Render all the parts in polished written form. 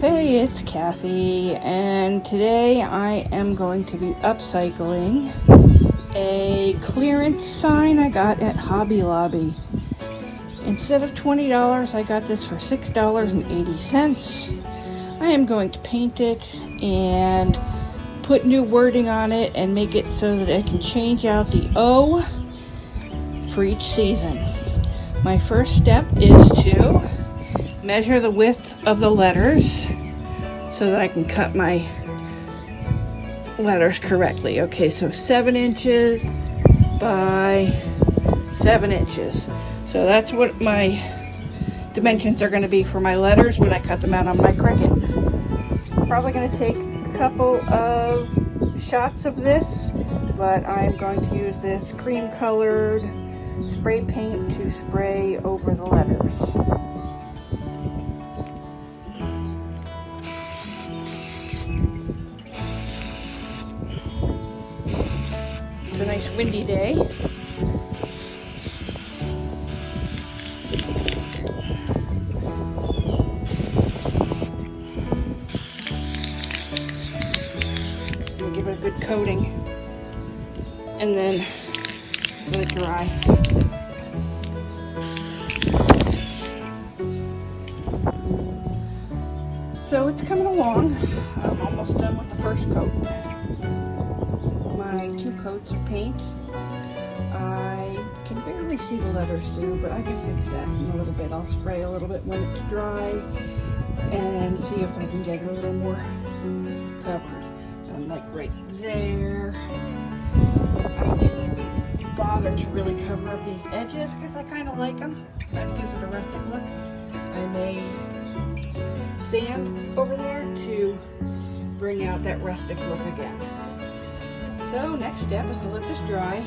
Hey, it's Kathy, and today I am going to be upcycling a clearance sign I got at Hobby Lobby. Instead of $20, I got this for $6.80. I am going to paint it and put new wording on it and make it so that I can change out the O for each season. My first step is to measure the width of the letters so that I can cut my letters correctly. Okay, so 7 inches by 7 inches. So that's what my dimensions are going to be for my letters when I cut them out on my Cricut. Probably going to take a couple of shots of this, but I'm going to use this cream colored spray paint to spray over the letters. It's a nice windy day. We'll give it a good coating and then let it dry. So it's coming along. I'm almost done with the first coat. My 2 coats of paint. I can barely see the letters through, but I can fix that in a little bit. I'll spray a little bit when it's dry and see if I can get it a little more covered. Like right there. I didn't bother to really cover up these edges because I kind of like them. That gives it a rustic look. I may sand over there to bring out that rustic look again. So next step is to let this dry,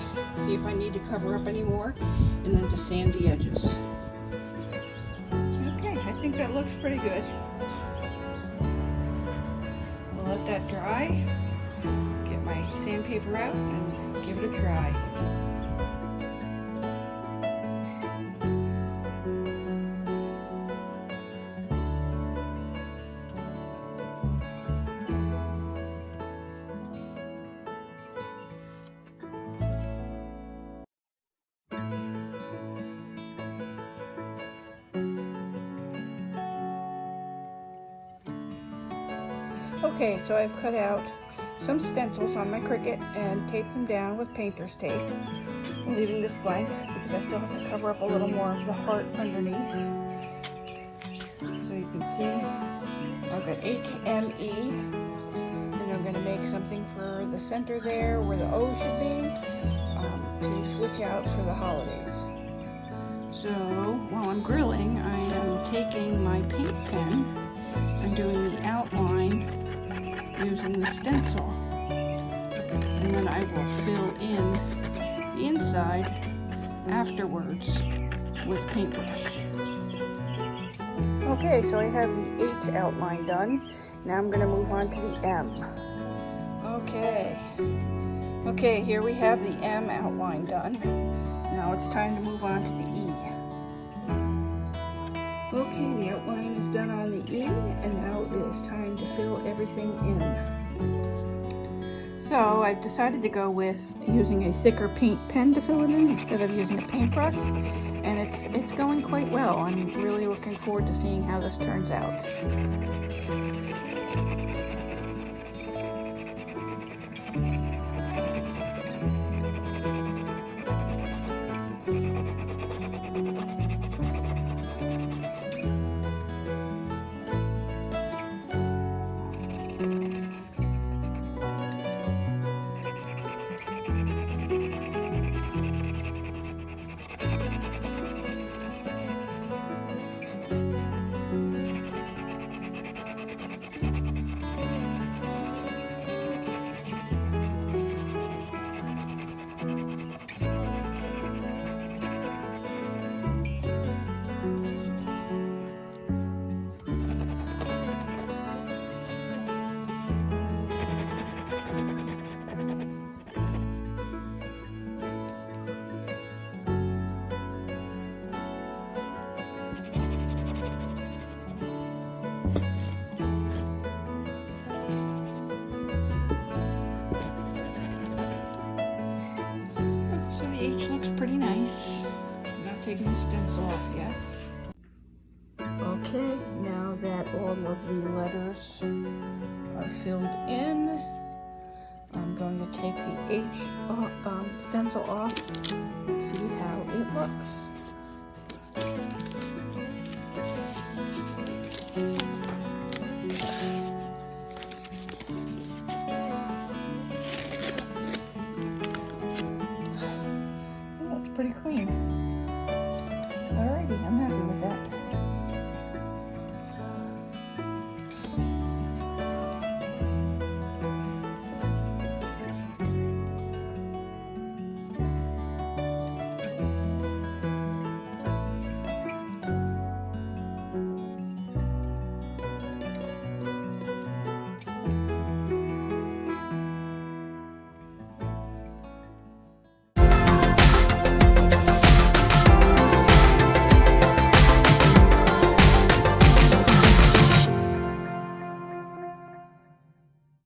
see if I need to cover up any more, and then to sand the edges. Okay, I think that looks pretty good. I'll let that dry, get my sandpaper out, and give it a try. Okay, so I've cut out some stencils on my Cricut and taped them down with painter's tape. I'm leaving this blank because I still have to cover up a little more of the heart underneath. So you can see I've got HME, and I'm going to make something for the center there where the O should be to switch out for the holidays. So while I'm grilling, I am taking my paint pen and doing the outline using the stencil, and then I will fill in the inside afterwards with paintbrush. Okay, so I have the H outline done. Now I'm going to move on to the M. Okay, here we have the M outline done. Now it's time to move on to the E. Okay, the outline is done on the E, and now it is time to fill everything in. So I've decided to go with using a thicker paint pen to fill it in instead of using a paintbrush, and it's going quite well. I'm really looking forward to seeing how this turns out. looks pretty nice. I'm not taking the stencil off yet. Okay, now that all of the letters are filled in, I'm going to take the H stencil off and see how it looks. Oh, it's pretty clean. Alrighty, I'm happy with that.